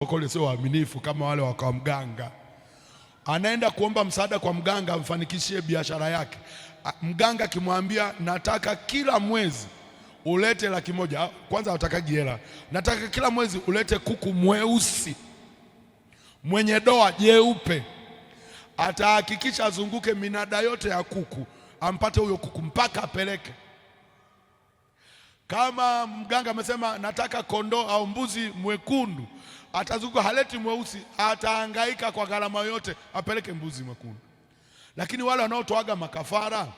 Wakole sio waaminifu kama wale wa mganga. Anaenda kuomba msaada kwa mganga amfanikishie biashara yake. Mganga kimwambia nataka kila mwezi ulete 100,000. Kwanza hatakaji hela. Nataka kila mwezi ulete kuku mweusi mwenye doa jeupe. Atahakikisha azunguke minada yote ya kuku, ampate huyo kuku mpaka apeleke. Kama mganga amesema nataka kondoo au mbuzi mwekundu, atazunguka, haleti mweusi, atahangaika kwa gharama yote apeleke mbuzi mwekundu. Lakini wale wanaotoaga makafara,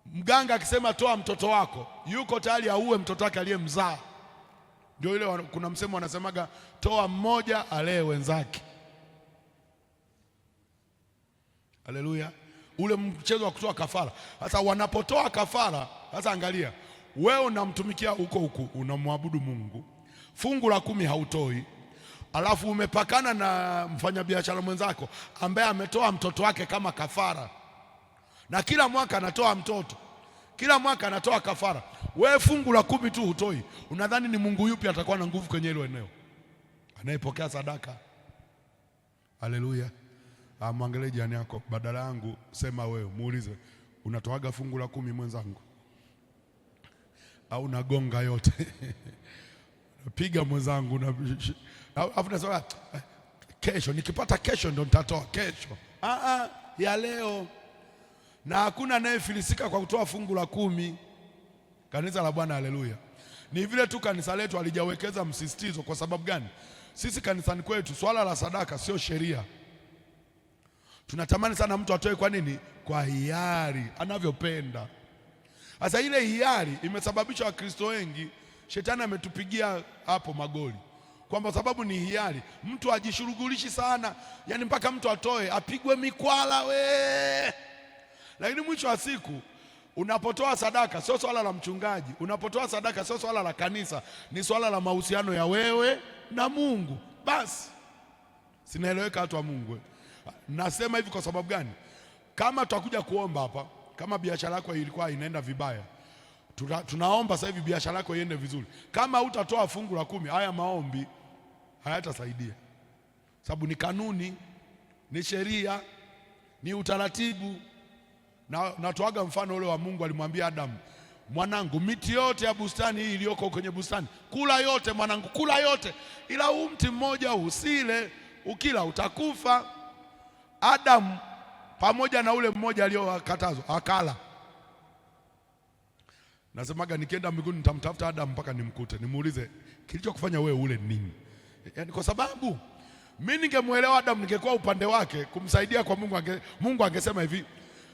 mganga akisema toa mtoto wako, yuko tayari auwe mtoto wake aliyemzaa. Ndio ile kuna msemo wanasemaga toa mmoja alee wenzake. Haleluya. Ule mchezo wa kutoa kafara. Sasa wanapotoa kafara, sasa angalia, wewe unamtumikia huko unamwabudu Mungu, fungu la 10 hautoi, alafu umepakana na mfanyabiashara mwenzako ambaye ametoa mtoto wake kama kafara, na kila mwaka anatoa mtoto, kila mwaka anatoa kafara. Wewe fungu la 10 tu hutoi. Unadhani ni Mungu yupi atakuwa na nguvu kwenye hilo eneo? Anayepokea sadaka. Haleluya. Mwangalie jirani yako, badala yangu sema wewe, muulize, unatoaga fungu la 10 mwenzangu? Au nagonga yote? Piga mwenzangu afu nasema kesho, nikipata kesho ndo nitatoa kesho. Ya leo. Na hakuna anayefilisika kwa kutoa fungu la 10. Kanisa la Bwana, haleluya. Ni vile tu kanisa letu alijawekeza msisitizo. Kwa sababu gani? Sisi kanisani kwetu swala la sadaka sio sheria. Tunatamani sana mtu atoe. Kwa nini? Kwa hiari, anavyopenda. Sasa ile hiari imesababisha Wakristo wengi, shetani ametupigia hapo magoli, kwamba sababu ni hiari, mtu ajishughulishi sana, yani mpaka mtu atoe apigwe mikwala we. Lakini mwisho wa siku unapotoa sadaka sio swala la mchungaji, unapotoa sadaka sio swala la kanisa, ni swala la mahusiano ya wewe na Mungu. Basi sinaeleweka watu wa Mungu. Nasema hivi kwa sababu gani? Kama tutakuja kuomba hapa, kama biashara yako ilikuwa inaenda vibaya, tunaomba sasa hivi biashara yako iende vizuri. Kama hutatoa fungu la 10, haya maombi hayatasaidia. Sababu ni kanuni, ni sheria, ni utaratibu. Na tuaga mfano ule wa Mungu alimwambia Adamu, mwanangu, miti yote ya bustani hii iliyoko kwenye bustani kula yote mwanangu, kula yote, ila huu mti mmoja usile, ukila utakufa. Adamu pamoja na ule mmoja aliyokatazwa akala. Nasemaga nikienda mbinguni nitamtafuta Adamu mpaka nimkute, nimuulize kilichokufanya wewe ule nini? Yaani kwa sababu mimi ningemuelewa Adamu, ningekuwa upande wake kumsaidia kwa Mungu. Mungu angesema hivi,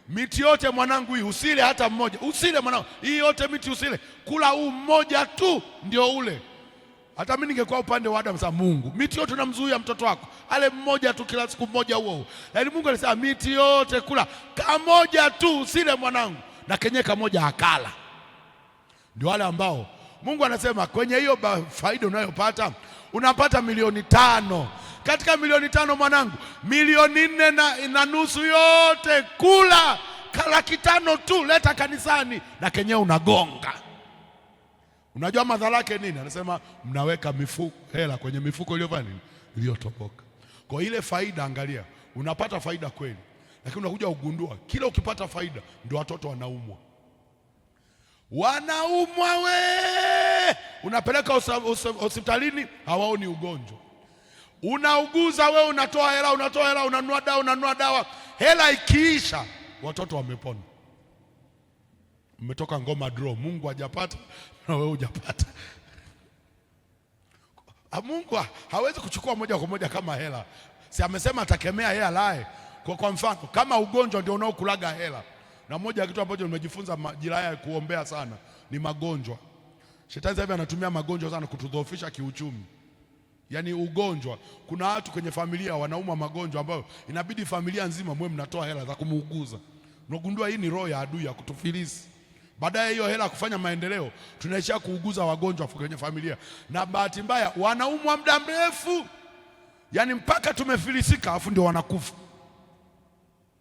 miti yote mwanangu hii usile hata mmoja, usile mwanangu, hii yote miti usile, kula huu mmoja tu ndio ule. Hata mimi ningekuwa upande wa Adamu, sasa Mungu, miti yote namzuia mtoto wako ale mmoja tu kila siku mmoja huo. Lakini Mungu alisema miti yote kula kamoja tu, usile mwanangu, na kenye kamoja akala. Ndio wale ambao Mungu anasema kwenye hiyo faida unayopata, unapata 5,000,000. Katika 5,000,000 mwanangu, 4,400,000 yote kula, 500,000 tu leta kanisani, na kenye unagonga. Unajua madhara yake nini? Anasema mnaweka hela kwenye mifuko iliyotoboka. Kwa ile faida, angalia, unapata faida kweli, lakini unakuja kugundua kila ukipata faida ndio watoto wanaumwa. Unapeleka hospitalini hawaoni ugonjwa. Unauguza wewe, unatoa hela, unanunua dawa, hela ikiisha watoto wamepona. Mmetoka ngoma draw, Mungu hajapata na wewe hujapata. Mungu hawezi kuchukua moja kwa moja kama hela. Si amesema atakemea hela lae. Kwa mfano kama ugonjwa ndio unaokulaga hela. Na moja ya kitu ambacho nimejifunza majira ya kuombea sana ni magonjwa. Shetani sasa hivi anatumia magonjwa sana kutudhoofisha kiuchumi. Yaani ugonjwa, kuna watu kwenye familia wanauma magonjwa ambayo inabidi familia nzima mwe mnatoa hela za kumuuguza. Unagundua hii ni roho ya adui ya kutufilisi. Baadaye hiyo hela kufanya maendeleo, tunaishia kuuguza wagonjwa kwenye familia, na bahati mbaya wanaumwa muda mrefu, yaani mpaka tumefilisika, afu ndio wanakufa.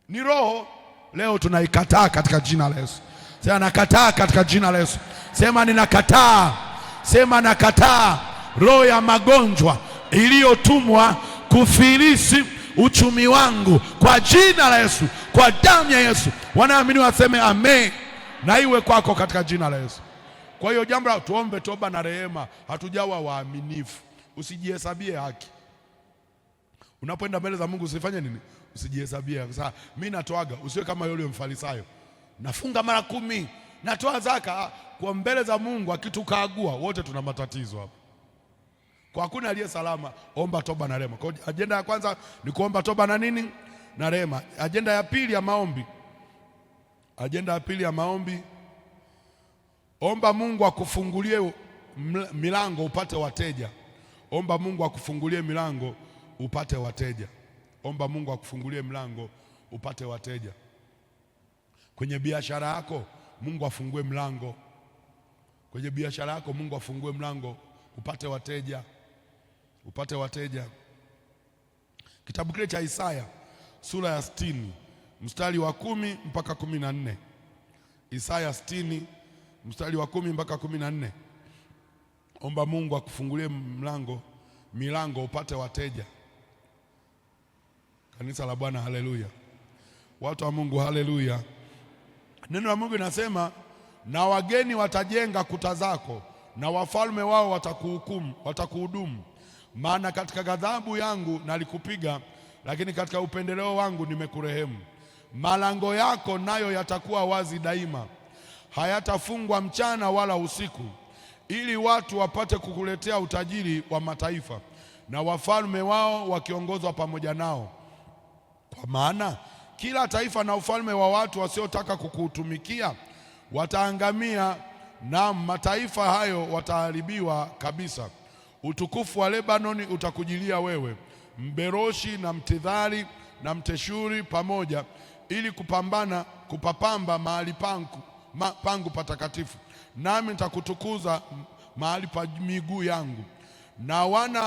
Ni roho. Leo tunaikataa katika jina la Yesu. Sema nakataa katika jina la Yesu. Sema ninakataa. Sema nakataa roho ya magonjwa, iliyotumwa kufilisi uchumi wangu kwa jina la Yesu, kwa damu ya Yesu. Wanaamini waseme amen, na iwe kwako katika jina la Yesu. Kwa hiyo jambo la tuombe toba na rehema. Hatujawa waaminifu. Usijihesabie haki unapoenda mbele za Mungu. Usifanye nini? Usijihesabie. Sasa mimi natoaga, usiwe kama yule mfarisayo, nafunga mara 10, natoa zaka. Kwa mbele za Mungu akitukagua wote tuna matatizo hapa. Kwa hakuna aliye salama. Omba toba na rehema. Kwa ajenda ya kwanza ni kuomba toba na nini? Na rehema. Ajenda ya pili ya maombi, omba Mungu akufungulie milango upate wateja. Omba Mungu akufungulie milango upate wateja. Omba Mungu akufungulie mlango upate wateja. Kwenye biashara yako Mungu afungue mlango. Kwenye biashara yako Mungu afungue mlango upate wateja. Upate wateja. Kitabu kile cha Isaya sura ya 60 mstari wa 10 mpaka 14. Isaya 60 mstari wa 10 mpaka 14. Omba Mungu akufungulie milango upate wateja. Kanisa la Bwana, haleluya. Watu wa Mungu, haleluya. Neno la Mungu linasema, na wageni watajenga kuta zako, na wafalme wao watakuhudumu. Maana katika ghadhabu yangu nalikupiga, lakini katika upendeleo wangu nimekurehemu. Malango yako nayo yatakuwa wazi daima, hayatafungwa mchana wala usiku, ili watu wapate kukuletea utajiri wa mataifa, na wafalme wao wakiongozwa pamoja nao. Kwa maana kila taifa na ufalme wa watu wasiotaka kukutumikia wataangamia, na mataifa hayo wataharibiwa kabisa. Utukufu wa Lebanoni utakujilia wewe, mberoshi na mtidhari na mteshuri pamoja, ili kupapamba mahali pangu patakatifu. Nami nitakutukuza mahali pa miguu yangu. Na wana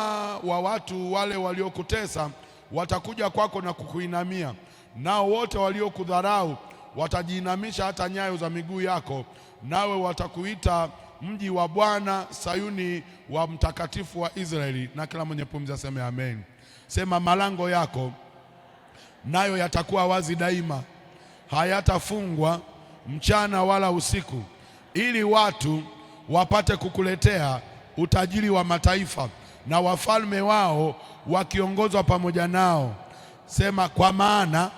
wa watu wale waliokutesa watakuja kwako na kukuinamia, nao wote waliokudharau watajiinamisha hata nyayo za miguu yako, nawe watakuita mji wa Bwana, Sayuni wa mtakatifu wa Israeli. Na kila mwenye pumzi aseme amen. Sema, malango yako nayo yatakuwa wazi daima, hayatafungwa mchana wala usiku, ili watu wapate kukuletea utajiri wa mataifa, na wafalme wao wakiongozwa pamoja nao. Sema kwa maana,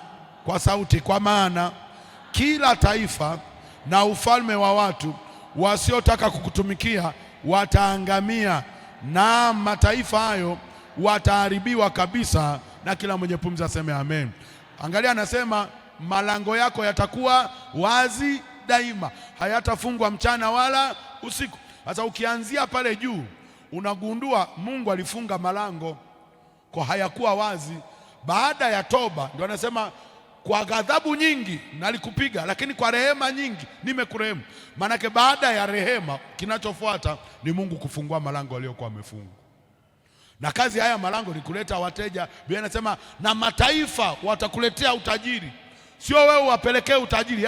kwa sauti, kwa maana kila taifa na ufalme wa watu wasiotaka kukutumikia wataangamia, na mataifa hayo wataharibiwa kabisa. Na kila mwenye pumzi aseme amen. Angalia, anasema malango yako yatakuwa wazi daima, hayatafungwa mchana wala usiku. Sasa ukianzia pale juu unagundua Mungu alifunga malango kwa hayakuwa wazi. Baada ya toba ndio anasema, kwa ghadhabu nyingi nalikupiga, lakini kwa rehema nyingi nimekurehemu. Maanake baada ya rehema kinachofuata ni Mungu kufungua malango aliyokuwa amefungwa. Na kazi haya malango ni kuleta wateja. Biblia inasema na mataifa watakuletea utajiri. Sio wewe wapelekee utajiri,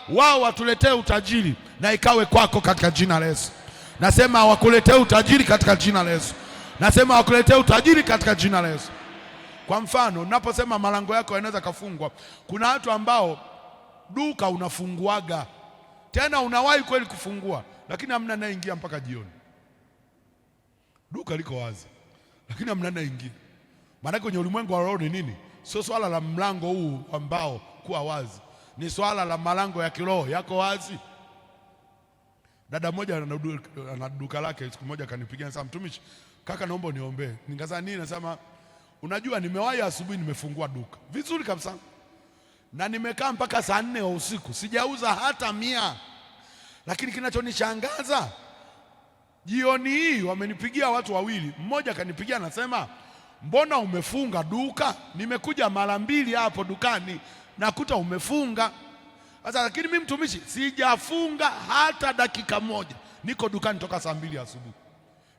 wao watuletee utajiri, na ikawe kwako katika jina la Yesu. Nasema wakuletee utajiri katika jina la Yesu. Nasema wakuletee utajiri katika jina la Yesu. Kwa mfano, ninaposema malango yako yanaweza kafungwa, kuna watu ambao duka unafunguaga, tena unawahi kweli kufungua, lakini hamna naye ingia mpaka jioni. Duka liko wazi, lakini hamna naye ingia. Maana kwenye ulimwengu wa roho ni nini? Sio swala la mlango huu ambao kuwa wazi, ni swala la malango ya kiroho yako wazi. Dada mmoja ana duka lake, siku moja kanipigia, nasema, mtumishi, kaka naomba uniombee. Nikasema nini? Nasema, unajua nimewahi asubuhi nimefungua duka vizuri kabisa, na nimekaa mpaka saa 4 wa usiku sijauza hata 100. Lakini kinachonishangaza, jioni hii wamenipigia watu wawili. Mmoja kanipigia anasema, mbona umefunga duka? Nimekuja mara 2 hapo dukani nakuta umefunga. Sasa lakini mimi mtumishi sijafunga hata dakika moja, niko dukani toka saa 2 asubuhi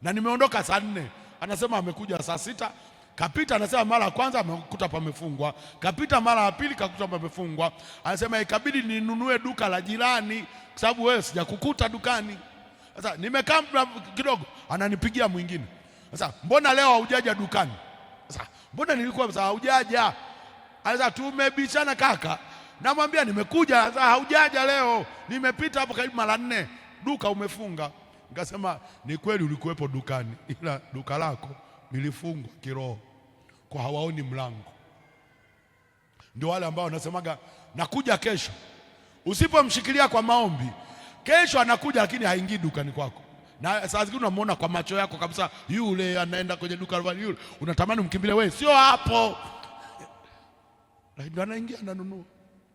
na nimeondoka saa 4. Anasema amekuja saa 6, kapita, anasema mara ya kwanza amekuta pamefungwa, kapita mara ya pili kakuta pamefungwa. Anasema ikabidi ninunue duka la jirani kwa sababu wewe sijakukuta dukani. Sasa nimekaa kidogo, ananipigia mwingine, Sasa mbona leo haujaja dukani? Sasa mbona nilikuwa sasa haujaja? Sasa tumebishana kaka. Namwambia nimekuja, sasa haujaja leo. Nimepita hapo karibu mara 4. Duka umefunga. Nikasema ni kweli ulikuwepo dukani, ila duka lako lilifungwa kiroho. Kwa hawaoni mlango. Ndio wale ambao wanasemaga nakuja kesho. Usipomshikilia kwa maombi, kesho anakuja lakini haingii dukani kwako. Na saa zingine unamuona kwa macho yako kabisa, yule anaenda kwenye duka yule, unatamani umkimbile, wewe sio hapo. Lakini anaingia ananunua.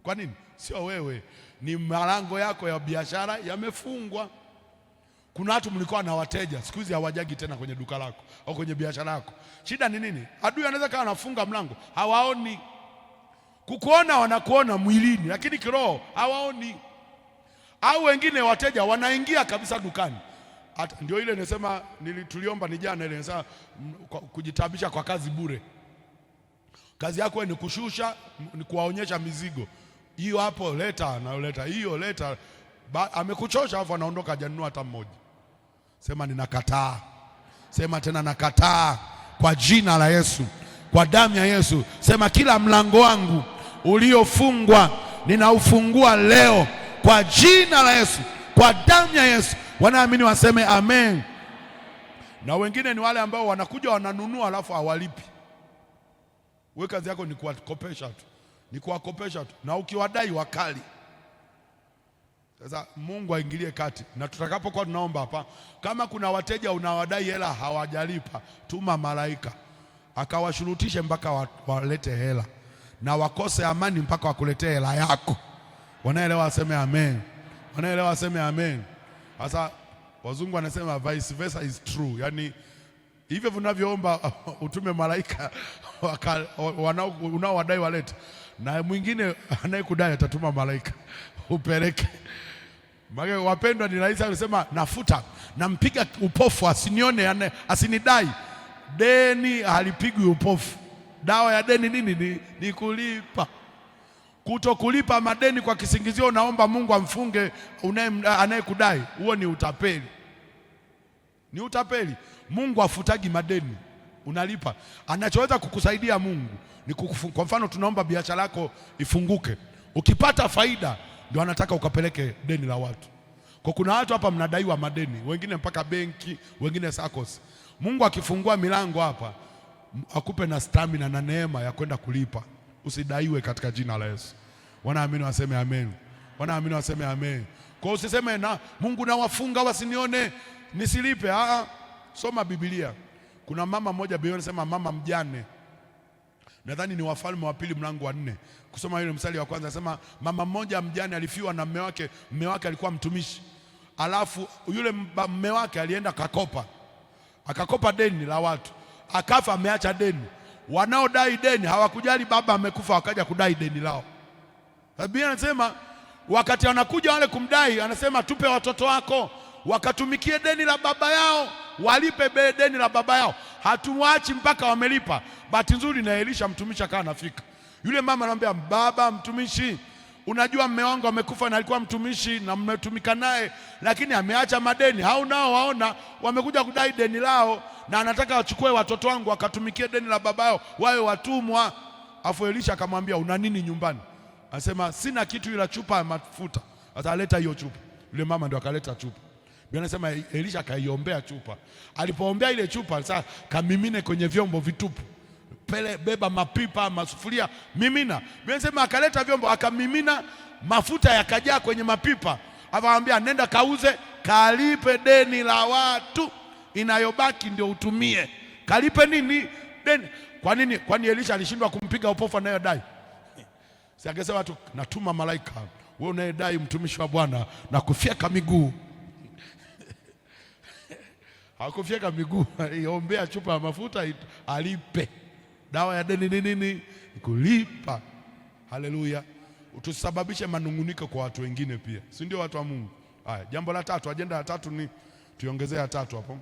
Kwa nini? Sio wewe, ni malango yako ya biashara yamefungwa. Kuna watu mlikuwa na wateja, siku hizi hawajagi tena kwenye duka lako au kwenye biashara yako. Shida ni nini? Adui anaweza kama anafunga mlango, hawaoni. Kukuona wanakuona mwilini, lakini kiroho hawaoni. Au wengine wateja wanaingia kabisa dukani. Ndio ile nasema tuliomba ni jana ile nasema kujitabisha kwa kazi bure. Kazi yako ni kushusha, ni kuwaonyesha mizigo. Hiyo hapo leta na leta, hiyo leta. Amekuchosha alafu anaondoka hajanunua hata mmoja. Sema ninakataa. Sema tena nakataa kwa jina la Yesu. Kwa damu ya Yesu. Sema kila mlango wangu uliofungwa ninaufungua leo kwa jina la Yesu. Kwa damu ya Yesu. Wanaamini waseme amen. Na wengine ni wale ambao wanakuja wananunua alafu hawalipi. Wewe kazi yako ni kuwakopesha tu. Ni kuwakopesha tu. Na ukiwadai wakali. Sasa Mungu aingilie kati. Na tutakapokuwa tunaomba hapa, kama kuna wateja unawadai hela hawajalipa, tuma malaika akawashurutishe mpaka walete hela, na wakose amani mpaka wakuletee hela yako. Wanaelewa waseme amen. Wanaelewa waseme amen. Sasa wazungu wanasema vice versa is true. Yaani hivyo vinavyoomba utume malaika unaowadai walete, na mwingine anayekudai atatuma malaika upeleke. Maana wapendwa, ni rahisi kusema nafuta, nampiga upofu asinione, asinidai. Deni halipigwi upofu. Dawa ya deni nini? Ni kulipa. Kutokulipa madeni kwa kisingizio unaomba Mungu amfunge anayekudai, huo ni utapeli. Ni utapeli. Mungu afutagi madeni, unalipa. Anachoweza kukusaidia Mungu ni kwa mfano tunaomba biashara yako ifunguke. Ukipata faida ndio anataka ukapeleke deni la watu. Kwa kuna watu hapa mnadaiwa madeni, wengine mpaka benki, wengine SACCOS. Mungu akifungua milango hapa, akupe na stamina na neema ya kwenda kulipa. Usidaiwe katika jina la Yesu. Wanaamini waseme amen. Wanaamini waseme amen. Kwa usiseme na Mungu na wafunga wasinione nisilipe. Soma Biblia. Kuna mama mmoja Biblia inasema mama mjane. Nadhani ni Wafalme wa Pili mlango wa 4. Kusoma ile mstari wa kwanza nasema mama mmoja mjane alifiwa na mume wake. Mume wake alikuwa mtumishi. Alafu yule mume wake alienda akakopa deni la watu. Akafa ameacha deni. Wanaodai deni hawakujali baba amekufa, wakaja kudai deni lao. Biblia inasema wakati wanakuja wale kumdai, anasema tupe watoto wako wakatumikie deni la baba yao, walipe deni la baba yao, hatuwachi mpaka wamelipa. Bahati nzuri na Elisha mtumishi akawa anafika. Yule mama anamwambia, baba mtumishi, unajua mume wangu amekufa na alikuwa mtumishi na mmetumika naye, lakini ameacha madeni. Hao nao waona wamekuja kudai deni lao, na anataka wachukue watoto wangu wakatumikie deni la baba yao, wawe watumwa. Afu Elisha akamwambia, una nini nyumbani? Anasema sina kitu ila chupa ya mafuta. Ataleta hiyo chupa. Yule mama ndio akaleta chupa. Biblia inasema Elisha akaiombea chupa. Alipoombea ile chupa, sasa kamimine kwenye vyombo vitupu. Beba mapipa, masufuria, mimina. Biblia inasema akaleta vyombo, akamimina, mafuta yakajaa kwenye mapipa. Akamwambia nenda kauze, kalipe deni la watu, inayobaki ndio utumie. Kalipe nini? Deni. Kwa nini? Kwani Elisha alishindwa kumpiga upofu anayodai? Si angesema watu natuma malaika, wewe unayedai mtumishi wa Bwana na kufyeka miguu. Hakufyeka miguu, iombea chupa ya mafuta alipe. Dawa ya deni nini? Kulipa. Haleluya. Utusababishe manunguniko kwa watu wengine pia, si ndio watu wa Mungu? Haya, jambo la tatu, ajenda ya tatu ni tuiongezea ya tatu hapo.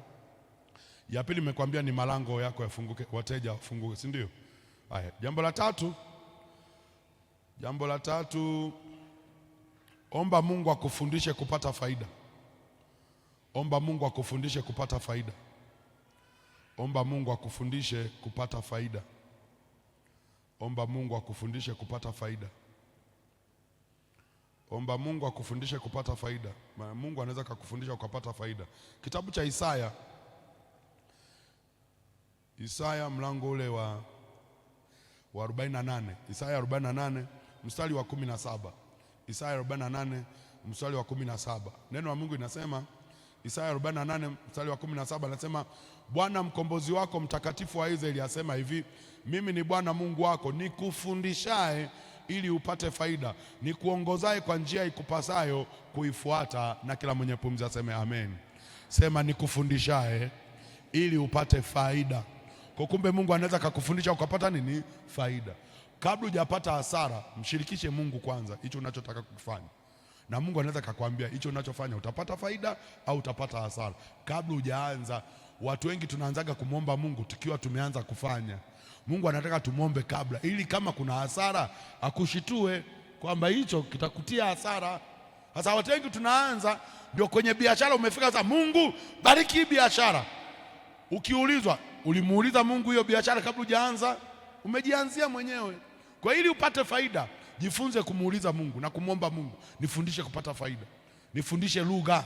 Ya pili nimekwambia ni malango yako yafunguke, wateja wafunguke, si ndio? Haya, jambo la tatu, omba Mungu akufundishe kupata faida. Omba Mungu akufundishe kupata faida. Omba Mungu akufundishe kupata faida. Omba Mungu akufundishe kupata faida. Omba Mungu akufundishe kupata faida. Mungu anaweza kukufundisha ukapata faida. Kitabu cha Isaya mlango ule wa 48. Isaya 48 mstari wa 17. Isaya 48 mstari wa 17. Neno la Mungu linasema, Isaya 48 mstari wa 17 anasema, Bwana mkombozi wako mtakatifu wa Israeli asema hivi, mimi ni Bwana Mungu wako, nikufundishaye ili upate faida, nikuongozaye kwa njia ikupasayo kuifuata. Na kila mwenye pumzi aseme amen. Sema nikufundishaye ili upate faida. Kwa kumbe Mungu anaweza kukufundisha ukapata nini? Faida. Kabla hujapata hasara, mshirikishe Mungu kwanza hicho unachotaka kufanya, na Mungu anaweza kukuambia hicho unachofanya utapata faida au utapata hasara kabla hujaanza. Watu wengi tunaanzaga kumwomba Mungu tukiwa tumeanza kufanya. Mungu anataka tumwombe kabla, ili kama kuna hasara akushitue kwamba hicho kitakutia hasara. Sasa watu wengi tunaanza, ndio kwenye biashara umefika sasa, Mungu bariki hii biashara. Ukiulizwa, ulimuuliza Mungu hiyo biashara kabla hujaanza? Umejianzia mwenyewe. Kwa ili upate faida, jifunze kumuuliza Mungu na kumwomba Mungu, nifundishe kupata faida, nifundishe lugha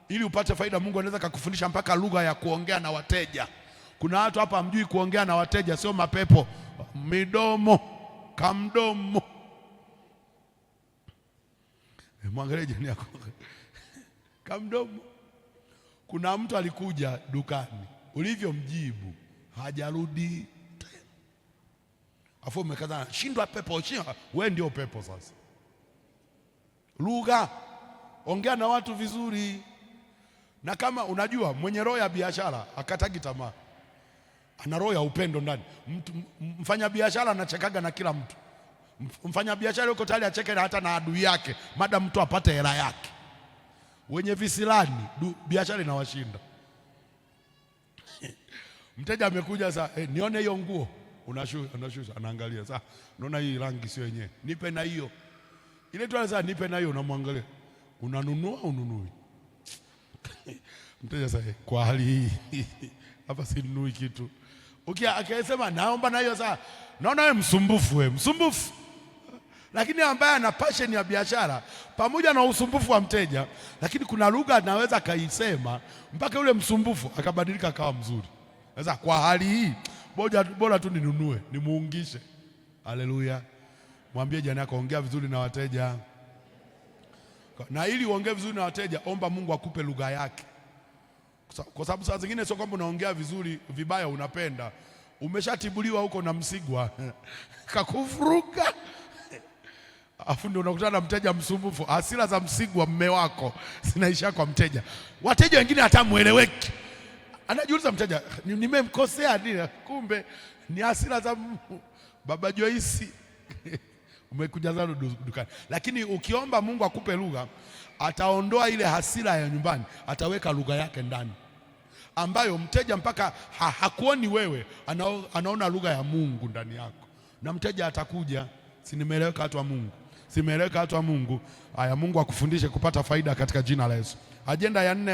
ili upate faida. Mungu anaweza kukufundisha mpaka lugha ya kuongea na wateja. Kuna watu hapa hamjui kuongea na wateja, sio mapepo, midomo, kamdomo. Mwangalie jirani yako. Kamdomo. Kuna mtu alikuja dukani, ulivyomjibu hajarudi tena. Afu umekaza shindwa pepo, shindwa. Wewe ndio pepo sasa. Lugha, ongea na watu vizuri. Na kama unajua mwenye roho ya biashara akatagi tamaa, ana roho ya upendo ndani. Mfanya biashara anachekaga na kila mtu. Mfanya biashara yuko tayari acheke hata na adui yake, madam mtu apate hela yake. Wenye visilani biashara inawashinda. Mteja amekuja sasa, nione hiyo nguo. Unashusha, anaangalia sasa, naona hii rangi sio yenyewe, nipe na hiyo. Ile tu sasa, nipe na hiyo, unamwangalia. Unanunua ununui? Mteja sasa, kwa hali hii hapa sinunui kitu. Akisema naomba na hiyo sasa, naona wewe msumbufu, msumbufu. Lakini ambaye ana passion ya biashara, pamoja na usumbufu wa mteja, lakini kuna lugha anaweza kaisema mpaka yule msumbufu akabadilika akawa mzuri. Sasa kwa hali hii bora tu ninunue, nimuungishe. Haleluya. Mwambie jirani yako, ongea vizuri na wateja. Na ili uongee vizuri na wateja, omba Mungu akupe lugha yake. Kwa sababu saa zingine sio kwamba unaongea vizuri vibaya unapenda. Umeshatibuliwa huko na Msigwa kakuvuruga. Afu ndio unakutana na mteja msumbufu. Hasira za Msigwa mme wako zinaisha kwa mteja. Wateja wengine hata mueleweki. Anajiuliza mteja, nimemkosea nini? Kumbe ni hasira za Baba Joyce. Umekuja zalo dukani. Lakini ukiomba Mungu akupe lugha, ataondoa ile hasira ya nyumbani, ataweka lugha yake ndani, ambayo mteja mpaka hakuoni wewe, anaona lugha ya Mungu ndani yako, na mteja atakuja. Si nimeeleweka watu wa Mungu? Simeeleweka watu wa Mungu? Haya, Mungu akufundishe kupata faida katika jina la Yesu. Ajenda ya 4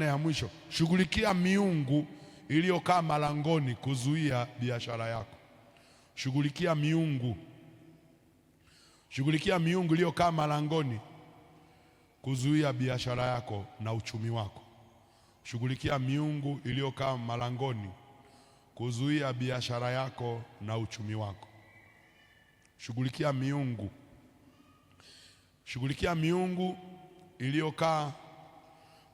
ya mwisho, shughulikia miungu iliyokaa malangoni kuzuia biashara yako. Shughulikia miungu iliyokaa malangoni kuzuia biashara yako na uchumi wako. Shughulikia miungu iliyokaa malangoni kuzuia biashara yako na uchumi wako. Shughulikia miungu iliyokaa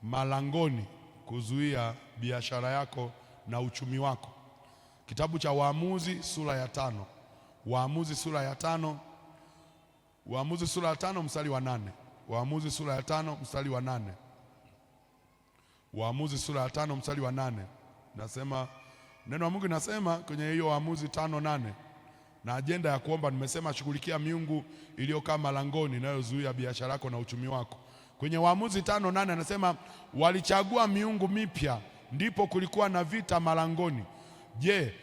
malangoni kuzuia biashara yako na uchumi wako. Kitabu cha Waamuzi sura ya 5. Waamuzi sura ya 5 mstari wa 8. Waamuzi sura ya 5 mstari wa 8. Waamuzi sura ya 5 mstari wa 8. Nasema neno la Mungu linasema kwenye hiyo Waamuzi 5:8, na ajenda ya kuomba nimesema shughulikia miungu iliyokaa malangoni inayozuia biashara yako na uchumi wako. Kwenye Waamuzi 5:8 anasema walichagua miungu mipya, ndipo kulikuwa na vita malangoni. Je,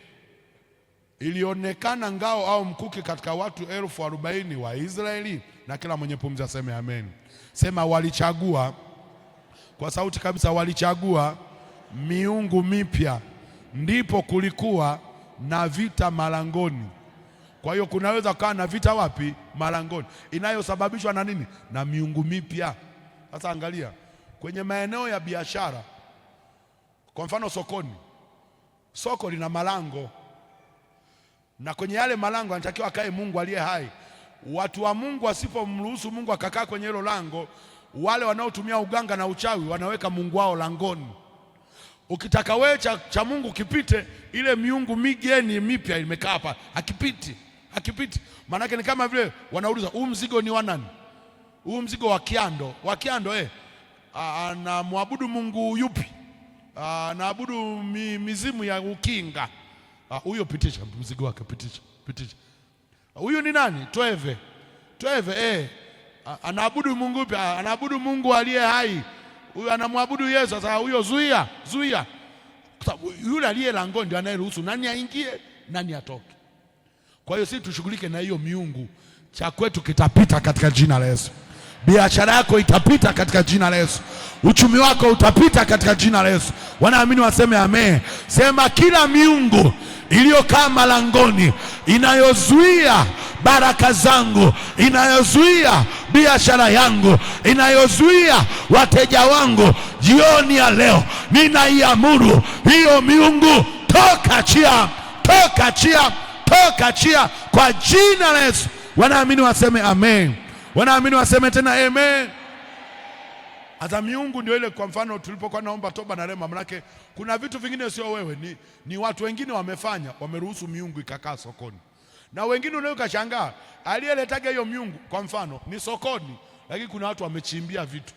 ilionekana ngao au mkuki katika watu 40,000 wa Israeli? Na kila mwenye pumzi aseme amen. Sema walichagua kwa sauti kabisa, walichagua miungu mipya, ndipo kulikuwa na vita malangoni. Kwa hiyo kunaweza kuwa na vita wapi? Malangoni, inayosababishwa na nini? Na miungu mipya. Sasa angalia kwenye maeneo ya biashara, kwa mfano sokoni. Soko lina malango, na kwenye yale malango anatakiwa akae Mungu aliye hai. Watu wa Mungu wasipomruhusu Mungu akakaa kwenye hilo lango, wale wanaotumia uganga na uchawi wanaweka mungu wao langoni. Ukitaka wewe cha Mungu kipite, ile miungu migeni mipya imekaa hapa, hakipiti. Maanake ni kama vile wanauliza, huu mzigo ni wa nani? Huu mzigo wa Kiando anamwabudu Mungu yupi? Anaabudu mizimu ya ukinga. Huyo pitisha mzigo wake, pitisha. Huyu ni nani? Tweve. Anaabudu Mungu yupi? Anaabudu Mungu aliye hai. Huyu anamwabudu Yesu. Sasa huyo zuia. Yule aliye langoni ndio anayeruhusu nani aingie, nani atoke. Kwa hiyo sisi tushughulike na hiyo miungu. Cha kwetu kitapita katika jina la Yesu. Biashara yako itapita katika jina la Yesu. Uchumi wako utapita katika jina la Yesu. Wanaamini waseme amen. Sema, kila miungu iliyokaa malangoni, inayozuia baraka zangu, inayozuia biashara yangu, inayozuia wateja wangu, jioni ya leo ninaiamuru hiyo miungu, toka chia kwa jina la Yesu. Wanaamini waseme amen. Wanaamini waseme tena amen. Hata miungu ndio ile, kwa mfano tulipokuwa naomba toba na rehema, manake kuna vitu vingine sio wewe, ni watu wengine wamefanya, wameruhusu miungu ikakaa sokoni. Na wengine unaweza kushangaa aliyeletaga hiyo miungu, kwa mfano ni sokoni, lakini kuna watu wamechimbia vitu,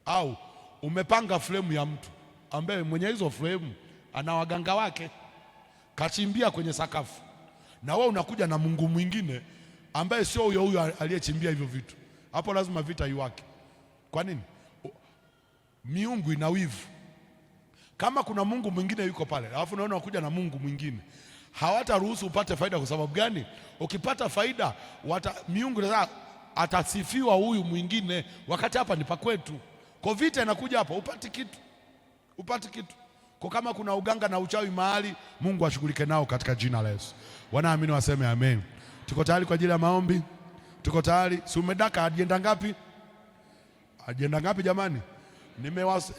au umepanga fremu ya mtu ambaye mwenye hizo fremu ana waganga wake, kachimbia kwenye sakafu, na wewe unakuja na mungu mwingine ambaye sio huyo aliyechimbia hivyo vitu. Hapo lazima vita iwake. Kwa nini? Miungu ina wivu. Kama kuna mungu mwingine yuko pale, alafu unaona unakuja na mungu mwingine, hawataruhusu upate faida. Kwa sababu gani? Ukipata faida, miungu atasifiwa huyu mwingine, wakati hapa ni pa kwetu. Kwa vita inakuja hapa, upati kitu. Kwa kama kuna uganga na uchawi mahali, Mungu ashughulike nao katika jina la Yesu. Wanaamini waseme amen. Tuko tayari kwa ajili ya maombi? Tuko tayari? Si umedaka ajenda ngapi? Ajenda ngapi jamani?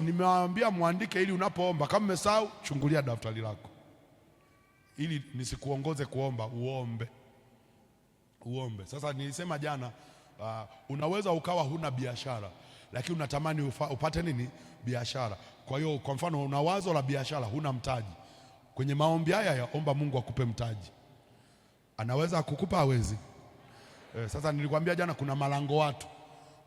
Nimewaambia muandike, ili unapoomba, kama umesahau, chungulia daftari lako, ili nisikuongoze kuomba, uombe. Sasa nilisema jana, unaweza ukawa huna biashara, lakini unatamani upate nini? Biashara. Kwa hiyo kwa mfano una wazo la biashara, huna mtaji. Kwenye maombi haya omba Mungu akupe mtaji. Anaweza kukupa, hawezi? Sasa nilikwambia jana, kuna malango watu.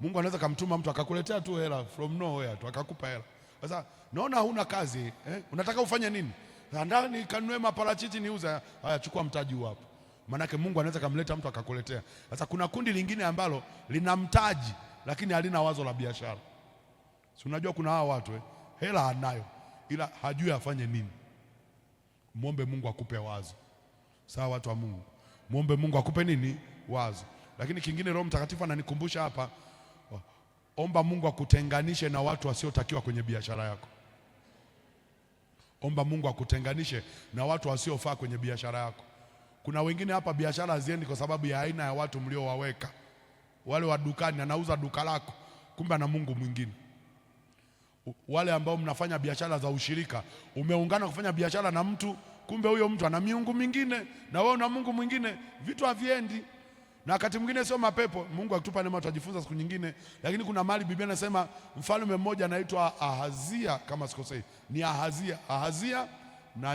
Mungu anaweza kumtuma mtu akakuletea tu hela from nowhere tu, akakupa hela. Sasa naona huna kazi, unataka ufanye nini? Ndani kanunue maparachichi niuze. Haya, chukua mtaji huu hapo. Maanake Mungu anaweza kumleta mtu akakuletea. Sasa kuna kundi lingine ambalo lina mtaji lakini halina wazo la biashara. Si unajua kuna hao watu hela anayo ila hajui afanye nini. Muombe Mungu akupe wazo. Sawa, watu wa Mungu, muombe Mungu akupe nini? Wazo. Lakini kingine Roho Mtakatifu ananikumbusha hapa, omba Mungu akutenganishe na watu wasiotakiwa kwenye biashara yako. Omba Mungu akutenganishe na watu wasiofaa kwenye biashara yako. Kuna wengine hapa biashara haziendi kwa sababu ya aina ya watu mliowaweka. Wale wa dukani, anauza duka lako, kumbe ana mungu mwingine. Wale ambao mnafanya biashara za ushirika, umeungana kufanya biashara na mtu, kumbe huyo mtu ana miungu mingine na wewe una mungu mwingine, vitu haviendi. Na wakati mwingine sio mapepo. Mungu akitupa neema tutajifunza siku nyingine, lakini kuna mahali Biblia inasema mfalme mmoja anaitwa Ahazia, kama sikosei, ni Ahazia na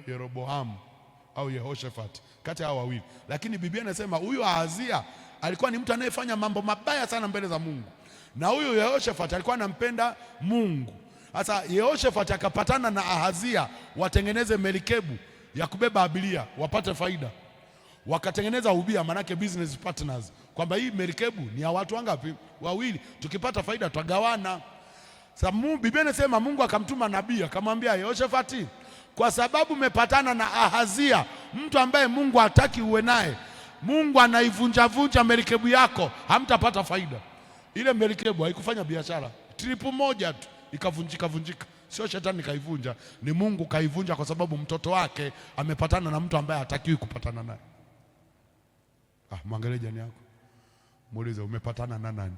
Yeroboamu au Yehoshafati, kati hao wawili. Lakini Biblia inasema huyu Ahazia alikuwa ni mtu anayefanya mambo mabaya sana mbele za Mungu, na huyu Yehoshafati alikuwa anampenda Mungu. Sasa Yehoshafati akapatana na Ahazia watengeneze merikebu ya kubeba abiria wapate faida. Wakatengeneza ubia, manake business partners, kwamba hii merikebu ni ya watu wangapi? Wawili. Tukipata faida tutagawana. Sasa Biblia inasema Mungu akamtuma nabii akamwambia Yehoshafati, kwa sababu umepatana na Ahazia, mtu ambaye Mungu hataki uwe naye, Mungu anaivunja merikebu yako, hamtapata faida. Ile merikebu haikufanya biashara, tripu moja tu ikavunjika. Sio shetani kaivunja, ni Mungu kaivunja kwa sababu mtoto wake amepatana na mtu ambaye hatakiwi kupatana naye. Mwangalie jirani yako, muulize umepatana na nani?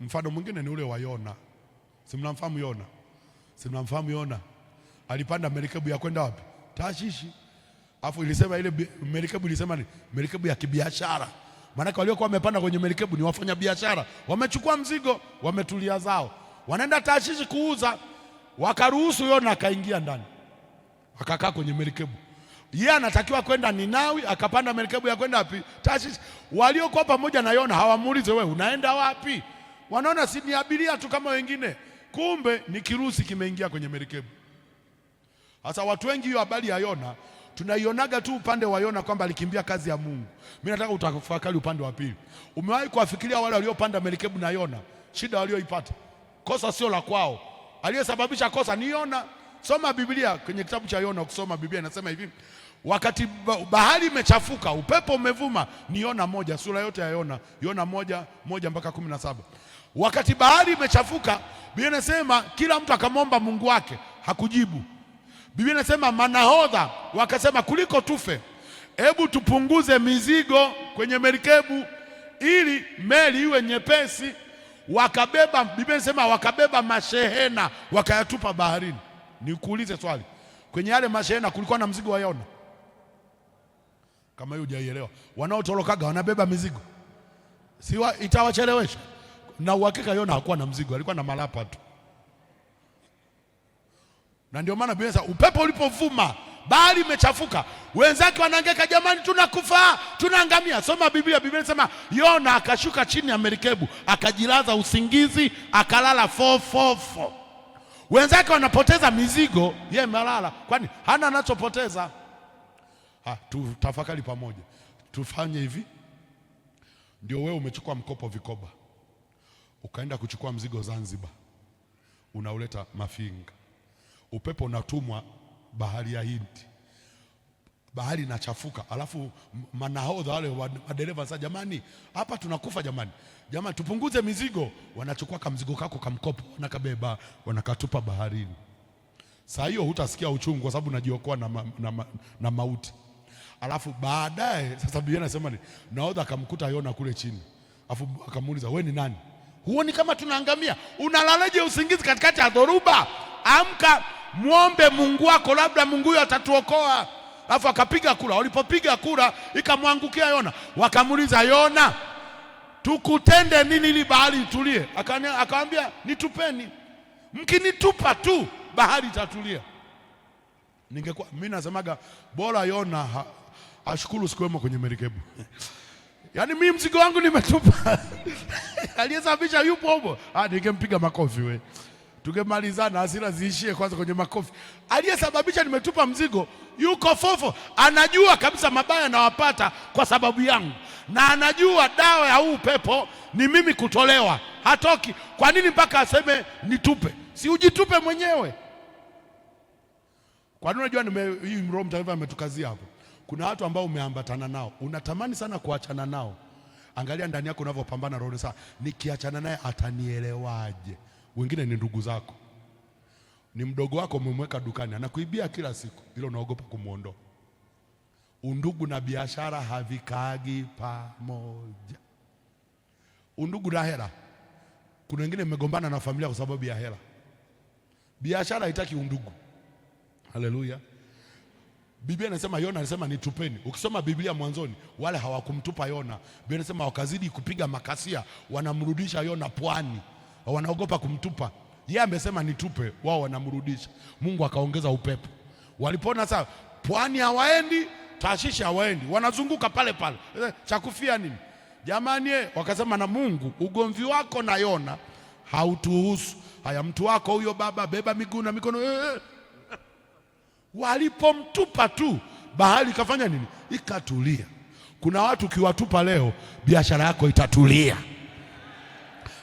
Mfano mwingine ni ule wa Yona. Si mnamfahamu Yona? Si mnamfahamu Yona? Alipanda merikebu ya kwenda wapi? Tashishi. Alafu ilisema ile merikebu ilisema ni merikebu ya kibiashara. Maana waliokuwa wamepanda kwenye merikebu ni wafanya biashara. Wamechukua mzigo, wametulia zao. Wanaenda Tashishi kuuza. Wakaruhusu Yona akaingia ndani. Akakaa kwenye merikebu. Yeye anatakiwa kwenda Ninawi, akapanda merikebu ya kwenda wapi? Tashishi. Waliokuwa pamoja na Yona hawamuulize wewe unaenda wapi? Wanaona si ni abiria tu kama wengine. Kumbe ni kirusi kimeingia kwenye merikebu. Sasa watu wengi hiyo habari ya Yona tunaionaga tu upande wa Yona kwamba alikimbia kazi ya Mungu. Mimi nataka utafakari upande wa pili. Umewahi kuwafikiria wale waliopanda merikebu na Yona, shida walioipata? Kosa sio la kwao. Aliyesababisha kosa ni Yona. Soma Biblia kwenye kitabu cha Yona, ukisoma Biblia inasema hivi, wakati bahari imechafuka, upepo umevuma, ni Yona moja, sura yote ya Yona, Yona moja mpaka 17. Wakati bahari imechafuka, Biblia inasema kila mtu akamwomba Mungu wake, hakujibu. Biblia inasema manahodha wakasema kuliko tufe, hebu tupunguze mizigo kwenye merikebu ili meli iwe nyepesi. Wakabeba, Biblia inasema wakabeba mashehena wakayatupa baharini. Nikuulize swali, kwenye yale mashehena kulikuwa na mzigo wa Yona? Kama hiyo hujaielewa, wanaotorokaga wanabeba mizigo, si itawachelewesha? Na uhakika Yona hakuwa na mzigo, alikuwa na malapa tu. Na ndio maana Biblia inasema upepo ulipovuma, bahari imechafuka, wenzake wanahangaika, jamani tunakufa, tunaangamia. Soma Biblia, Biblia inasema Yona akashuka chini ya merikebu, akajilaza usingizi, akalala 444. Wenzake wanapoteza mizigo, yeye amelala. Kwani hana anachopoteza? Tutafakari pamoja. Tufanye hivi. Ndio wewe umechukua mkopo vikoba, ukaenda kuchukua mzigo Zanzibar, unauleta Mafinga. Upepo unatumwa bahari ya Hindi, bahari inachafuka, alafu manahodha wale madereva sasa, jamani hapa tunakufa jamani, tupunguze mizigo. Wanachukua kamzigo kako kamkopo, wanakabeba, wanakatupa baharini. Saa hiyo hutasikia uchungu kwa sababu unajiokoa na mauti. Alafu baadaye sasa Biblia inasema ni nahodha akamkuta Yona kule chini, alafu akamuuliza wewe ni nani? Huoni kama tunaangamia? Unalalaje usingizi katikati ya dhoruba? Amka, muombe Mungu wako, labda Mungu huyo atatuokoa. Alafu akapiga kura. Walipopiga kura ikamwangukia Yona. Wakamuuliza Yona, tukutende nini ili bahari itulie? Akawaambia nitupeni, mkinitupa tu bahari itatulia. Ningekuwa mimi nasemaga bora Yona ashukuru sikuwemo kwenye merikebu. Yaani mimi mzigo wangu nimetupa. Aliyesababisha yupo huko. Ningempiga makofi wewe. Tungemalizana, hasira ziishie kwanza kwenye makofi. Aliyesababisha nimetupa mzigo yuko fofo, anajua kabisa mabaya nawapata kwa sababu yangu, na anajua dawa ya huu pepo ni mimi kutolewa. Hatoki. Kwa nini mpaka aseme nitupe? Si ujitupe mwenyewe. Kwa nini? Unajua hii Roho Mtakatifu ametukazia hapo. Kuna watu ambao umeambatana nao, unatamani sana kuachana nao. Angalia ndani yako unavyopambana roho. Sasa nikiachana naye atanielewaje? Wengine ni ndugu zako, ni mdogo wako, umemweka dukani anakuibia kila siku, bila unaogopa kumuondoa. Undugu na biashara havikaagi pamoja. Undugu na hela, kuna wengine mmegombana na familia kwa sababu ya hela. Biashara haitaki undugu. Haleluya. Biblia inasema Yona alisema nitupeni. Ukisoma Biblia mwanzoni, wale hawakumtupa Yona. Biblia inasema wakazidi kupiga makasia, wanamrudisha Yona pwani. Wanaogopa kumtupa. Yeye amesema nitupe, wao wanamrudisha. Mungu akaongeza upepo. Walipona sasa pwani hawaendi, Tashishi hawaendi, wanazunguka pale pale. Cha kufia nini? Jamani, wakasema na Mungu, ugomvi wako na Yona hautuhusu. Haya, mtu wako huyo baba, beba miguu na mikono. Walipomtupa tu, bahari ikafanya nini? Ikatulia. Kuna watu ukiwatupa leo, biashara yako itatulia.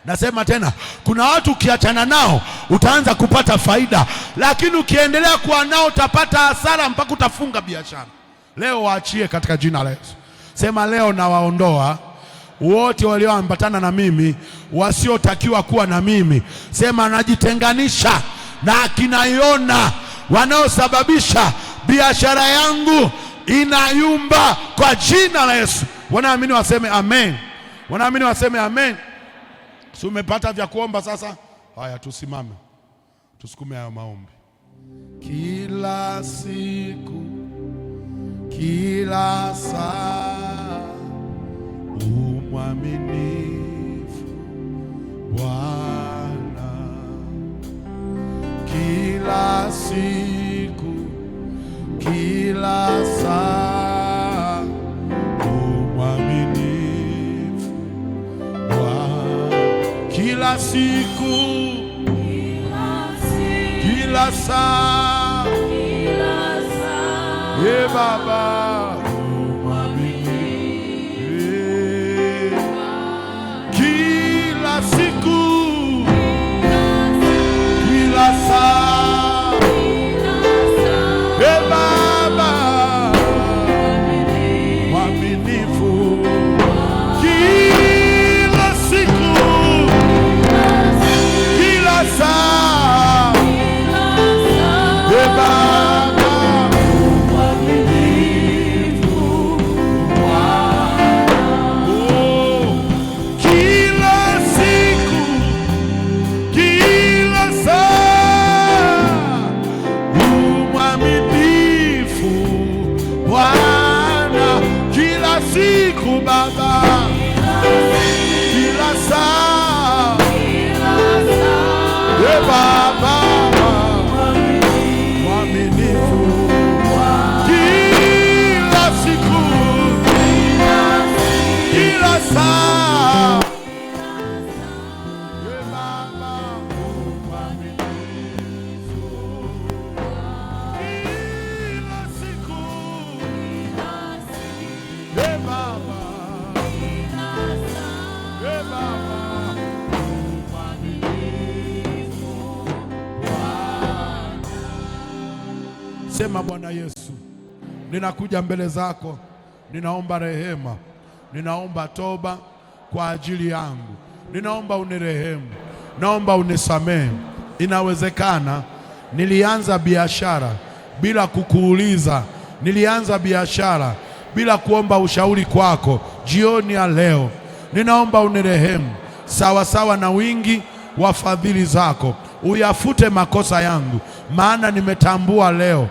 Nasema tena, kuna watu ukiachana nao utaanza kupata faida, lakini ukiendelea kuwa nao utapata hasara mpaka utafunga biashara. Leo waachie katika jina la Yesu. Sema leo nawaondoa wote walioambatana na mimi, wasiotakiwa kuwa na mimi. Sema najitenganisha na akina Yona wanaosababisha biashara yangu inayumba kwa jina la Yesu. Wanaamini waseme amen. Wanaamini waseme amen. Si umepata vya kuomba sasa? Haya, tusimame tusukume hayo maombi. Kila siku, kila saa, umwaminifu Bwana. Kila siku, kila saa, umwaminifu Bwana. Kila siku, kila saa, ye Baba, kila siku, kila saa, ye Baba, mwaminifu. Kila siku, kila saa, ye Baba, mwaminifu. Kila siku, kila saa, mwaminifu Bwana. Kila siku Baba, kila saa, ye Baba, mwaminifu. Kila siku, kila saa, ye Baba, mwaminifu. Kila siku, ye Baba, ye Baba, mwaminifu Bwana. Sema Bwana Yesu, ninakuja mbele zako, ninaomba rehema, ninaomba toba kwa ajili yangu, ninaomba unirehemu, naomba unisamehe. Inawezekana nilianza biashara bila kukuuliza, nilianza biashara bila kuomba ushauri kwako. Jioni ya leo ninaomba unirehemu sawa sawa na wingi wa fadhili zako, uyafute makosa yangu, maana nimetambua leo,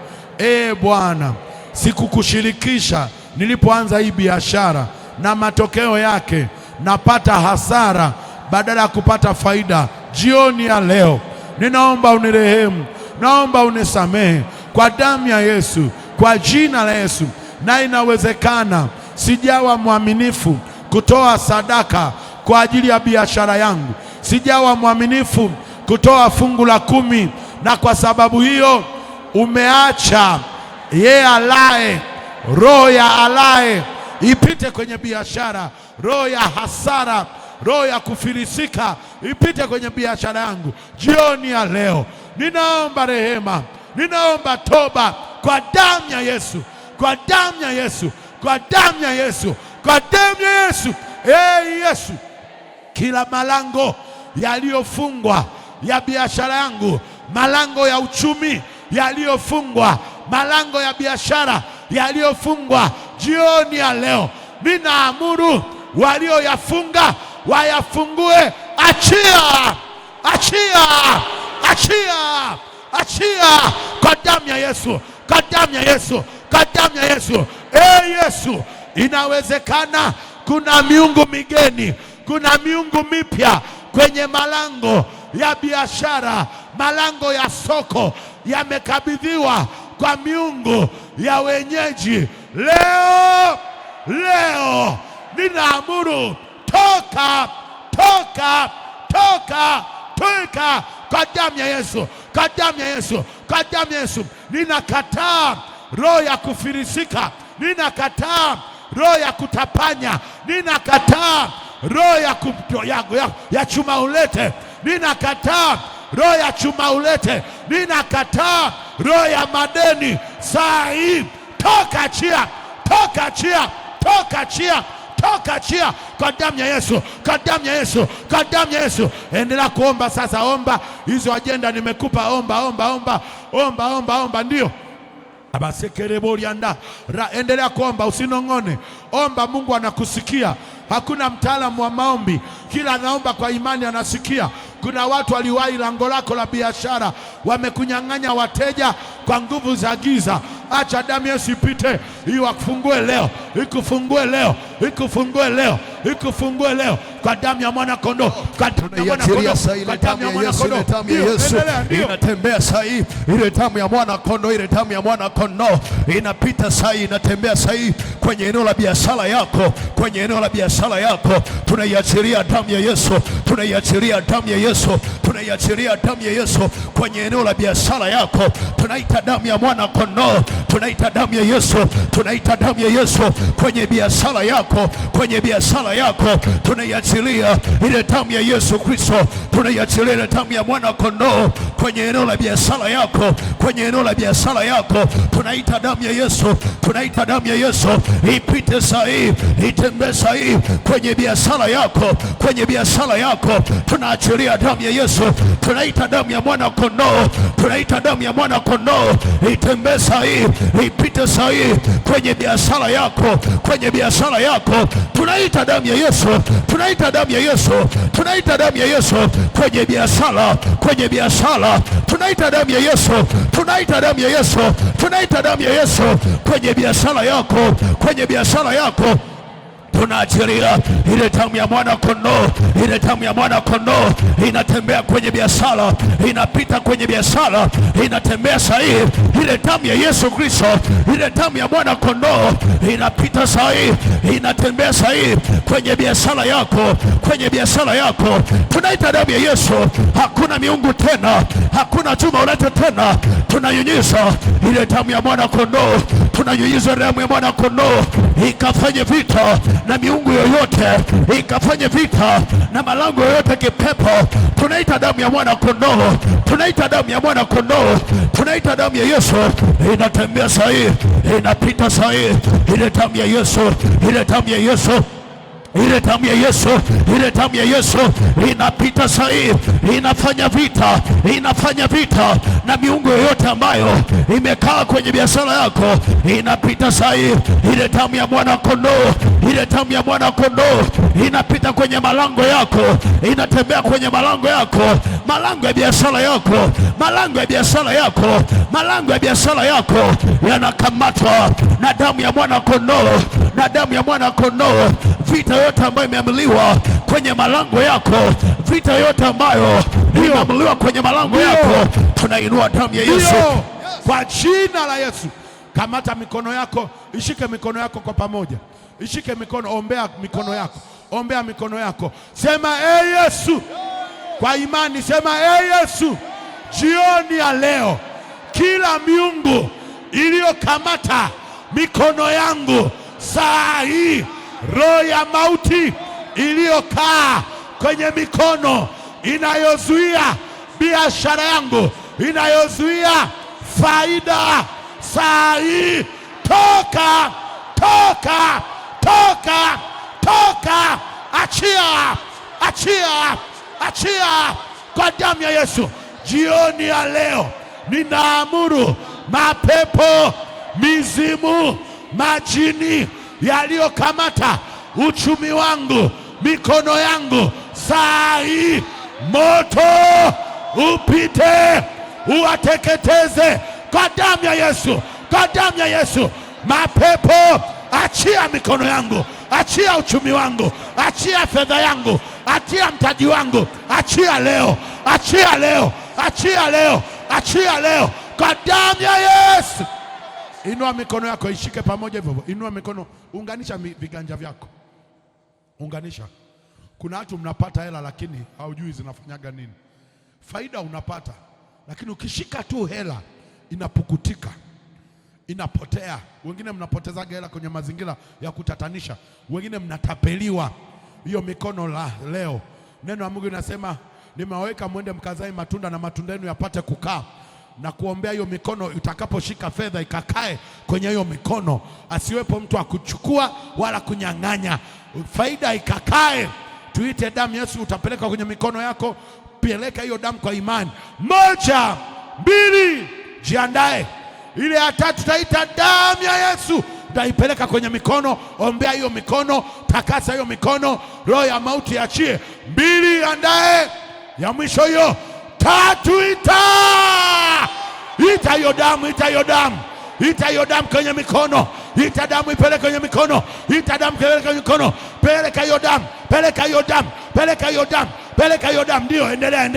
Bwana, sikukushirikisha nilipoanza hii biashara, na matokeo yake napata hasara badala ya kupata faida. Jioni ya leo ninaomba unirehemu, naomba unisamehe kwa damu ya Yesu, kwa jina la Yesu. Na inawezekana sijawa mwaminifu kutoa sadaka kwa ajili ya biashara yangu, sijawa mwaminifu kutoa fungu la 10, na kwa sababu hiyo umeacha alaye, roho ya alaye ipite kwenye biashara, roho ya hasara, roho ya kufilisika ipite kwenye biashara yangu. Jioni ya leo ninaomba rehema, ninaomba toba kwa damu ya Yesu, kwa damu ya Yesu, kwa damu ya Yesu, kwa damu ya Yesu. Yesu, kila malango yaliyofungwa ya biashara yangu, malango ya uchumi yaliyofungwa, malango ya biashara yaliyofungwa, jioni ya leo ninaamuru walioyafunga wayafungue. Achia, achia, achia, achia kwa damu ya Yesu, kwa damu ya Yesu, kwa damu ya Yesu. Yesu, inawezekana kuna miungu migeni, kuna miungu mipya kwenye malango ya biashara, malango ya soko yamekabidhiwa kwa miungu ya wenyeji. Leo ninaamuru, toka, toka, toka, toka kwa damu ya Yesu, kwa damu ya Yesu, kwa damu ya Yesu. Ninakataa roho ya kufilisika, ninakataa roho ya kutapanya, ninakataa roho ya chuma ulete, ninakataa roho ya chuma ulete, ninakataa roho ya madeni. Saa hii toka, chia, toka, chia, toka, chia, toka, achia kwa damu ya Yesu, kwa damu ya Yesu, kwa damu ya Yesu. Endelea kuomba sasa, omba hizo ajenda nimekupa, omba. Ndio abasekereborianda, endelea kuomba, usinong'one, omba. Mungu anakusikia. Hakuna mtaalamu wa maombi, kila anaomba kwa imani anasikia. Kuna watu waliwahi lango lako la biashara, wamekunyang'anya wateja kwa nguvu za giza. Acha damu ya Yesu ipite, iwafungue leo, ikufungue leo, ikufungue leo, ikufungue leo kwa damu ya mwana kondoo, kwa damu ya mwana kondoo, kwa damu ya mwana kondoo. Damu ya Yesu inatembea sahi, ile damu ya mwana kondoo, ile damu ya mwana kondoo inapita sahi, inatembea sahi kwenye eneo la biashara yako, kwenye eneo la biashara yako. Tunaiachilia damu ya Yesu, tunaiachilia damu ya Yesu, tunaiachilia damu ya Yesu kwenye eneo la biashara yako. Tunaita damu ya mwana kondoo, tunaita damu ya Yesu, tunaita damu ya Yesu kwenye biashara yako, kwenye biashara yako. Tunaiachilia ile damu ya Yesu Kristo, tunaiachilia ile damu ya mwana kondoo kwenye eneo la biashara yako, kwenye eneo la biashara yako. Tunaita damu ya Yesu, tunaita damu ya Yesu ipite sahi, itembee sahi kwenye biashara yako, kwenye biashara yako. Tunaachilia damu ya Yesu, tunaita damu ya mwana kondoo, tunaita damu ya mwana kondoo itembee sahi, ipite sahi kwenye biashara yako, kwenye biashara yako. Tunaita damu ya Yesu, tunaita damu ya Yesu, tunaita damu ya Yesu kwenye biashara, kwenye biashara. Tunaita damu ya Yesu, tunaita damu ya Yesu, tunaita damu ya Yesu kwenye biashara yako, kwenye biashara yako. Tunaachilia ile damu ya mwana kondoo, ile damu ya mwana kondoo inatembea kwenye biashara, inapita kwenye biashara, inatembea sahihi. Ile damu ya Yesu Kristo, ile damu ya mwana kondoo inapita sahihi, inatembea sahihi kwenye biashara yako, kwenye biashara yako. Tunaita damu ya Yesu. Hakuna miungu tena, hakuna chuma ulete tena. Tunanyunyiza ile damu ya mwana kondoo, tunanyunyiza damu ya mwana kondoo ikafanye vita na miungu yoyote, ikafanye vita na malango yoyote kipepo. Tunaita damu ya mwana kondoo, tunaita damu ya mwana kondoo, tunaita damu ya Yesu inatembea sahihi, inapita sahihi. Ile damu ya Yesu, ile damu ya Yesu, ile damu ya Yesu, ile damu ya Yesu inapita sahihi, inafanya vita, inafanya vita na miungu yoyote ambayo imekaa kwenye biashara yako, inapita sahihi. Ile damu ya mwana kondoo, ile damu ya mwana kondoo inapita kwenye malango yako, inatembea kwenye malango yako, malango ya biashara yako, malango ya biashara yako, malango ya biashara yako yanakamatwa na damu ya mwana kondoo, na damu ya mwana kondoo. Vita yote ambayo imeamliwa kwenye malango yako, vita yote ambayo imeamliwa kwenye malango yako, tunainua damu ya Yesu kwa jina la Yesu. Kamata mikono yako, ishike mikono yako kwa pamoja, ishike mikono, ombea mikono yako, ombea mikono yako. Sema Yesu kwa imani, sema Yesu, jioni ya leo kila miungu iliyokamata mikono yangu saa hii, roho ya mauti iliyokaa kwenye mikono inayozuia biashara yangu, inayozuia faida, saa hii toka, toka, toka, toka, achia, achia, achia kwa damu ya Yesu. Jioni ya leo ninaamuru mapepo, mizimu, majini yaliyokamata uchumi wangu, mikono yangu, saa hii moto upite, uwateketeze kwa damu ya Yesu, kwa damu ya Yesu. Mapepo, achia mikono yangu, achia uchumi wangu, achia fedha yangu, achia mtaji wangu, achia leo, achia leo, achia leo, achia leo kwa damu ya Yesu. Inua mikono yako, ishike pamoja hivyo. Inua mikono, unganisha viganja vyako, unganisha. Kuna watu mnapata hela lakini haujui zinafanyaga nini. Faida unapata, lakini ukishika tu hela inapukutika, inapotea. Wengine mnapotezaga hela kwenye mazingira ya kutatanisha, wengine mnatapeliwa. Hiyo mikono la leo, neno la Mungu linasema nimewaweka mwende mkazae matunda na matunda yenu yapate kukaa. na kuombea hiyo mikono itakaposhika fedha ikakae kwenye hiyo mikono, asiwepo mtu akuchukua wala kunyang'anya, faida ikakae. Tuite damu Yesu, utapeleka kwenye mikono yako. Peleka hiyo damu kwa imani. 1, 2, jiandae. Ile ya 3 tutaita damu ya Yesu, utaipeleka kwenye mikono. Ombea hiyo mikono, takasa hiyo mikono, roho ya mauti achie. 2, andae. Ya mwisho hiyo. 3, ita hiyo damu, ita hiyo damu, ita hiyo damu kwenye mikono, ita damu ipeleke kwenye mikono, ita damu ipeleke kwenye mikono, peleka hiyo damu, peleka hiyo damu, peleka hiyo damu, peleka hiyo damu. Ndio, endelea.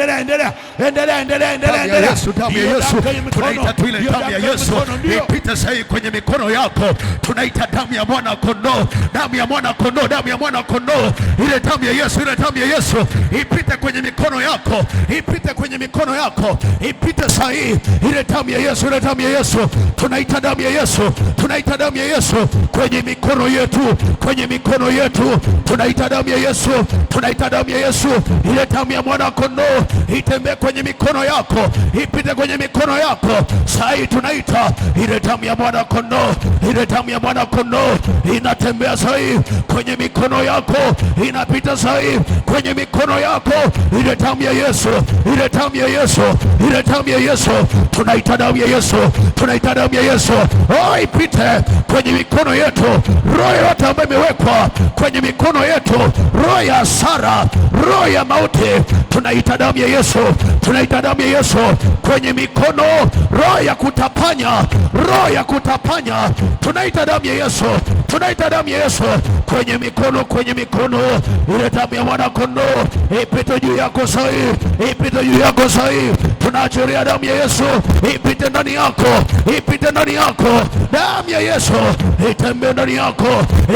Yesu, damu ya Yesu, tunaita tu ile damu ya Yesu ipite sasa kwenye mikono yako. Tunaita damu ya mwana kondoo, damu ya mwana kondoo, damu ya mwana kondoo, ile damu ya Yesu, ile damu ya Yesu ipite kwenye mikono yako, ipite kwenye mikono yako, ipite sasa ile damu ya Yesu, ile damu ya Yesu. Tunaita damu ya Yesu, tunaita damu ya Yesu kwenye mikono yetu, kwenye mikono yetu. Tunaita damu ya Yesu, tunaita damu ya Yesu, ile damu ya mwana kondoo itembee kwenye mikono yako, ipite kwenye mikono yako. Sasa tunaita ile damu ya mwana kondoo, ile damu ya mwana kondoo inatembea sasa kwenye mikono yako, inapita sasa kwenye mikono yako, ile damu ya Yesu, ile damu ya Yesu, ile damu ya Yesu. Tunaita damu ya Yesu, tunaita damu ya Yesu, ipite kwenye mikono yetu. Roho yote ambayo imewekwa kwenye mikono yetu, roho ya hasara, roho ya mauti, tunaita damu ya Yesu, tunaita damu ya Yesu kwenye mikono. Roho ya kutapanya, roho ya kutapanya, tunaita damu ya Yesu, tunaita damu ya Yesu kwenye mikono, kwenye mikono. Ile damu ya mwana kondoo ipite juu yako sasa, ipite juu yako sasa. Tunaachilia damu ya Yesu ipite ndani yako, ipite ndani yako. Damu ya Yesu itembee ndani yako,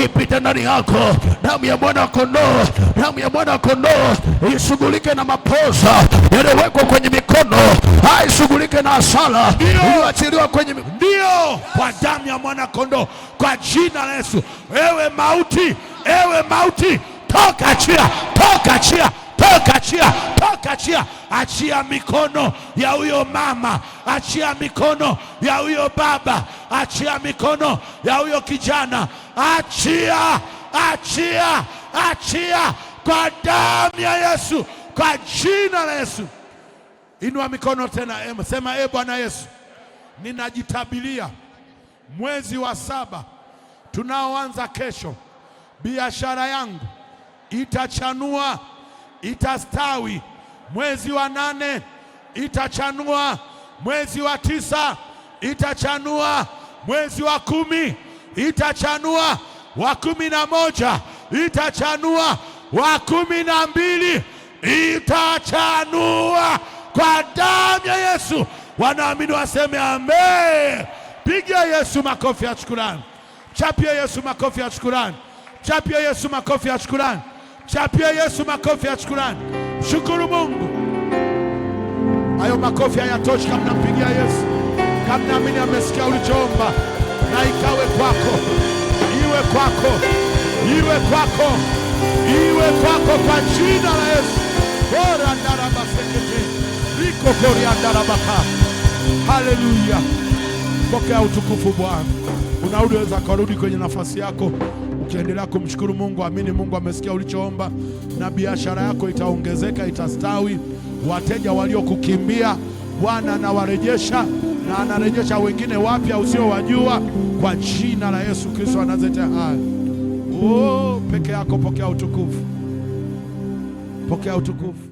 ipite ndani yako. Damu ya mwana kondoo, damu ya mwana kondoo ishughulike na mapoza yaliyowekwa kwenye mikono, haishughulike na hasara iliyoachiliwa kwenye ndio, kwa damu ya mwana kondoo, kwa jina la Yesu. Ewe mauti, ewe mauti, toka, achia, toka, achia, toka, achia, toka, achia. Achia mikono ya huyo mama, achia mikono ya huyo baba, achia mikono ya huyo kijana, achia, achia, achia kwa damu ya Yesu, kwa jina la Yesu. Inua mikono tena, sema Bwana Yesu, ninajitabilia mwezi wa 7 tunaoanza kesho, biashara yangu itachanua, itastawi. Mwezi wa 8 itachanua, mwezi wa 9 itachanua, mwezi wa 10 itachanua, wa 11 itachanua, wa 12 itachanua kwa damu ya Yesu. Wanaamini waseme amen. Pigia Yesu makofi ya shukrani. Chapia Yesu makofi ya shukrani. Chapia Yesu makofi ya shukrani. Chapia Yesu makofi ya shukrani. Shukuru Mungu. Hayo makofi hayatoshi kama nampigia Yesu. Kama naamini amesikia ulichoomba, na ikawe kwako, iwe kwako, iwe kwako, iwe kwako kwa jina la Yesu. Bora ndaraba sekete. Riko koria ndarabaka. Haleluya. Pokea utukufu Bwana. Unaweza kurudi kwenye nafasi yako ukiendelea kumshukuru Mungu. Amini Mungu amesikia ulichoomba, na biashara yako itaongezeka, itastawi. Wateja waliokukimbia Bwana anawarejesha, na anarejesha wengine wapya usiowajua kwa jina la Yesu Kristo Nazareti hai. Peke yako pokea utukufu. Pokea utukufu.